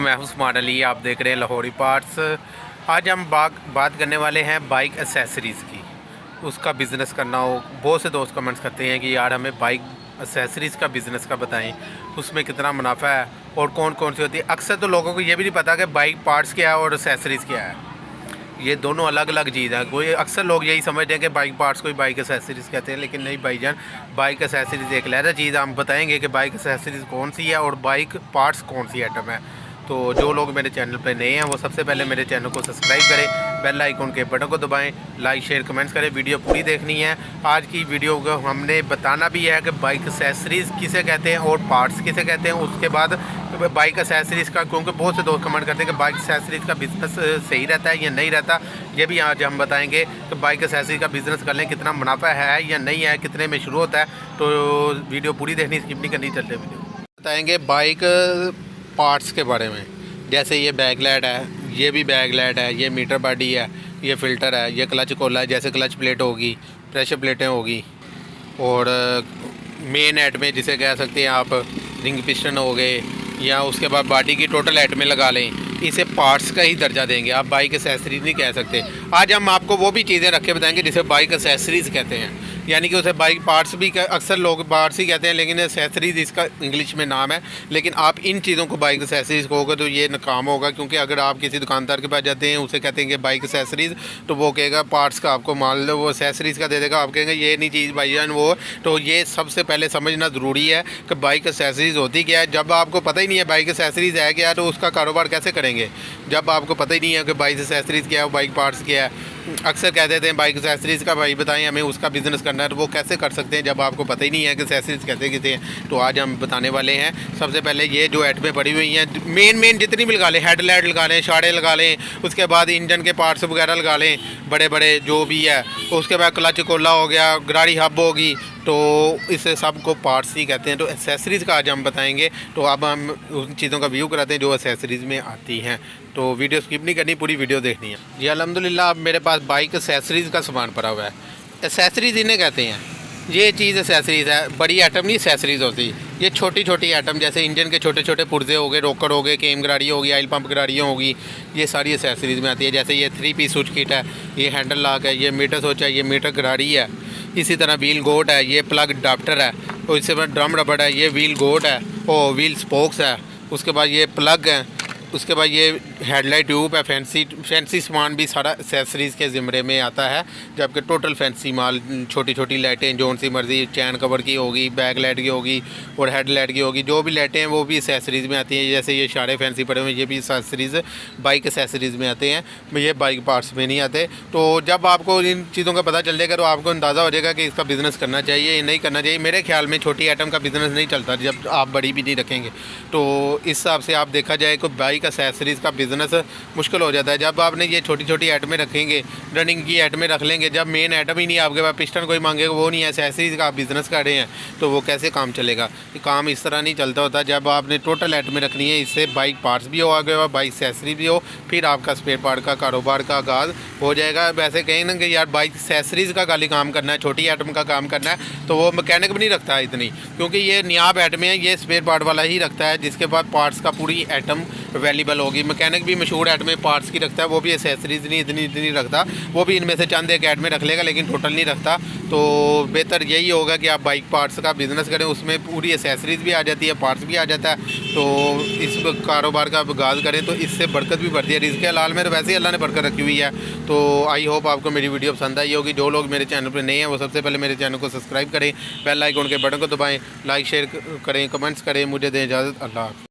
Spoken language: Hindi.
मैं हूं उस्मान अली, आप देख रहे हैं लाहौरी पार्ट्स। आज हम बात करने वाले हैं बाइक एसेसरीज़ की। उसका बिज़नेस करना हो, बहुत से दोस्त कमेंट्स करते हैं कि यार हमें बाइक एसेसरीज़ का बिज़नेस का बताएं, उसमें कितना मुनाफा है और कौन कौन सी होती है। अक्सर तो लोगों को ये भी नहीं पता कि बाइक पार्ट्स क्या है और एसेसरीज़ क्या है, ये दोनों अलग अलग चीज़ है। कोई अक्सर लोग यही समझते हैं कि बाइक पार्ट्स को ही बाइक एसेसरीज़ कहते हैं, लेकिन नहीं भाईजान, बाइक एसेसरीज़ एक लहरा चीज़। हम बताएंगे कि बाइक एसेसरीज़ कौन सी है और बाइक पार्ट्स कौन सी आइटम है। तो जो लोग मेरे चैनल पर नए हैं वो सबसे पहले मेरे चैनल को सब्सक्राइब करें, बेल आइकन के बटन को दबाएं, लाइक शेयर कमेंट्स करें। वीडियो पूरी देखनी है। आज की वीडियो को हमने बताना भी है कि बाइक एसेसरीज़ किसे कहते हैं और पार्ट्स किसे कहते हैं। उसके बाद बाइक एसेसरीज़ का, क्योंकि बहुत से दोस्त कमेंट करते हैं कि बाइक एसेसरीज़ का बिज़नेस सही रहता है या नहीं रहता, ये भी आज हम बताएंगे कि बाइक एसेसरीज़ का बिज़नेस कर लें कितना मुनाफा है या नहीं है, कितने में शुरू होता है। तो वीडियो पूरी देखनी, स्किप नहीं करनी। चलते वीडियो बताएंगे बाइक पार्ट्स के बारे में। जैसे ये बैक लाइट है, ये भी बैक लाइट है, ये मीटर बॉडी है, ये फ़िल्टर है, ये क्लच कोला है, जैसे क्लच प्लेट होगी, प्रेशर प्लेटें होगी, और मेन हेड में जिसे कह सकते हैं आप रिंग पिस्टन हो गए, या उसके बाद बॉडी की टोटल हेड में लगा लें। इसे पार्ट्स का ही दर्जा देंगे, आप बाइक एसेसरीज नहीं कह सकते। आज हम आपको वो भी चीज़ें रख के बताएंगे जिसे बाइक एसेसरीज़ कहते हैं, यानी कि उसे बाइक पार्ट्स भी अक्सर लोग पार्ट्स ही कहते हैं, लेकिन एसेसरीज़ इसका इंग्लिश में नाम है। लेकिन आप इन चीज़ों को बाइक एसेसरीज़ कहोगे तो ये नाकाम होगा, क्योंकि अगर आप किसी दुकानदार के पास जाते हैं, उसे कहते हैं कि बाइक एसेसरीज़, तो वो कहेगा पार्ट्स का आपको मान लो, वो एसेसरीज़ का दे देगा, आप कहेंगे ये नहीं चीज़ भाईजान वो। तो ये सबसे पहले समझना ज़रूरी है कि बाइक एसेसरीज़ होती क्या है। जब आपको पता ही नहीं है बाइक एसेसरीज़ है क्या, तो उसका कारोबार कैसे करेंगे जब आपको पता ही नहीं है कि बाइक एसेसरीज़ क्या है, बाइक पार्ट्स क्या है। अक्सर कह देते हैं बाइक एसेसरीज़ का भाई बताएं, हमें उसका बिज़नेस करना है, तो वो कैसे कर सकते हैं जब आपको पता ही नहीं है कि एसेसरीज़ कहते किसे हैं। तो आज हम बताने वाले हैं। सबसे पहले ये जो आइटमें पड़ी हुई हैं, मेन जितनी भी लगा लें, हेडलाइट लगा लें, शाड़े लगा लें, उसके बाद इंजन के पार्ट्स वगैरह लगा लें, बड़े बड़े जो भी है। उसके बाद क्लच कोला हो गया, गाड़ी हब होगी, तो इसे सब को पार्ट्स ही कहते हैं। तो एसेसरीज़ का आज हम बताएंगे। तो अब हम उन चीज़ों का व्यू कराते हैं जो एसेसरीज़ में आती हैं। तो वीडियो स्किप नहीं करनी, पूरी वीडियो देखनी है जी। अल्हम्दुलिल्लाह अब मेरे पास बाइक एसेसरीज़ का सामान पड़ा हुआ है। एसेसरीज़ इन्हें कहते हैं। ये चीज़ एसेसरीज़ है, बड़ी आइटम नहीं एसेसरीज़ होती। ये छोटी छोटी आइटम, जैसे इंजन के छोटे छोटे पुर्जे हो गए, रोकर हो गए, केम गाड़ी होगी, ऑयल पंप गाड़ियाँ होगी, ये सारी एसेसरीज़ में आती है। जैसे ये 3 पीस स्विच किट है, ये हैंडल लॉक है, ये मीटर स्विच है, ये मीटर गाड़ी है। इसी तरह व्हील गोट है, ये प्लग अडाप्टर है, और इससे बाद ड्रम रबड़ है, ये व्हील गोट है, और व्हील स्पोक्स है। उसके बाद ये प्लग है, उसके बाद ये हेडलाइट ट्यूब है। फैंसी सामान भी सारा एसेसरीज़ के ज़िम्मे में आता है, जबकि टोटल फैंसी माल, छोटी छोटी लाइटें जो सी मर्ज़ी, चैन कवर की होगी, बैक लाइट की होगी और हेडलाइट की होगी, जो भी लाइटें हैं वो भी एसेसरीज़ में आती हैं। जैसे ये शाड़े फैंसी पड़े हुए, ये भी एसेसरीज़ बाइक एसेसरीज़ में आते हैं, ये बाइक पार्ट्स में नहीं आते। तो जब आपको इन चीज़ों का पता चल जाएगा तो आपको अंदाज़ा हो जाएगा कि इसका बिज़नेस करना चाहिए या नहीं करना चाहिए। मेरे ख्याल में छोटी आइटम का बिज़नेस नहीं चलता जब आप बड़ी भी नहीं रखेंगे। तो इस हिसाब से आप देखा जाए तो बाइक एसेसरीज़ का बिज़नेस मुश्किल हो जाता है। जब आपने ये छोटी छोटी आइटमें रखेंगे, रनिंग की आइटमें रख लेंगे, जब मेन आइटम ही नहीं आपके पास, पिस्टन कोई मांगेगा वो नहीं है, एसेसरीज़ का आप बिज़नेस कर रहे हैं, तो वो कैसे काम चलेगा। काम इस तरह नहीं चलता होता। जब आपने टोटल आइटमें रखनी है, इससे बाइक पार्ट्स भी हो आगे, बाइक एसेसरी भी हो, फिर आपका स्पेयर पार्ट का कारोबार का आगाज़ हो जाएगा। वैसे कहें ना कि यार बाइक एसेसरीज़ का खाली काम करना है, छोटी आइटम का काम करना है, तो वो मैकेनिक भी नहीं रखता है इतनी, क्योंकि ये नियाब आइटमें हैं, ये स्पेयर पार्ट वाला ही रखता है, जिसके बाद पार्ट्स का पूरी आइटम अवेलेबल होगी। मैकेनिक भी मशहूर आइटमें पार्ट्स की रखता है, वो भी एसेसरीज़ नहीं इतनी रखता, वो भी इनमें से चंद एक ऐड में रख लेगा, लेकिन टोटल नहीं रखता। तो बेहतर यही होगा कि आप बाइक पार्ट्स का बिज़नेस करें, उसमें पूरी एसेसरीज़ भी आ जाती है, पार्ट्स भी आ जाता है। तो इस कारोबार का आगाज़ करें तो इससे बरकत भी बढ़ती है। रिज़्क़ हलाल में तो वैसे ही अल्लाह ने बरकत रखी हुई है। तो आई होप आपको मेरी वीडियो पसंद आई होगी। जो लोग मेरे चैनल पर नए हैं वो सबसे पहले मेरे चैनल को सब्सक्राइब करें, बेल आइकन के बटन को दबाएँ, लाइक शेयर करें, कमेंट्स करें। मुझे दें इजाज़त। अल्लाह।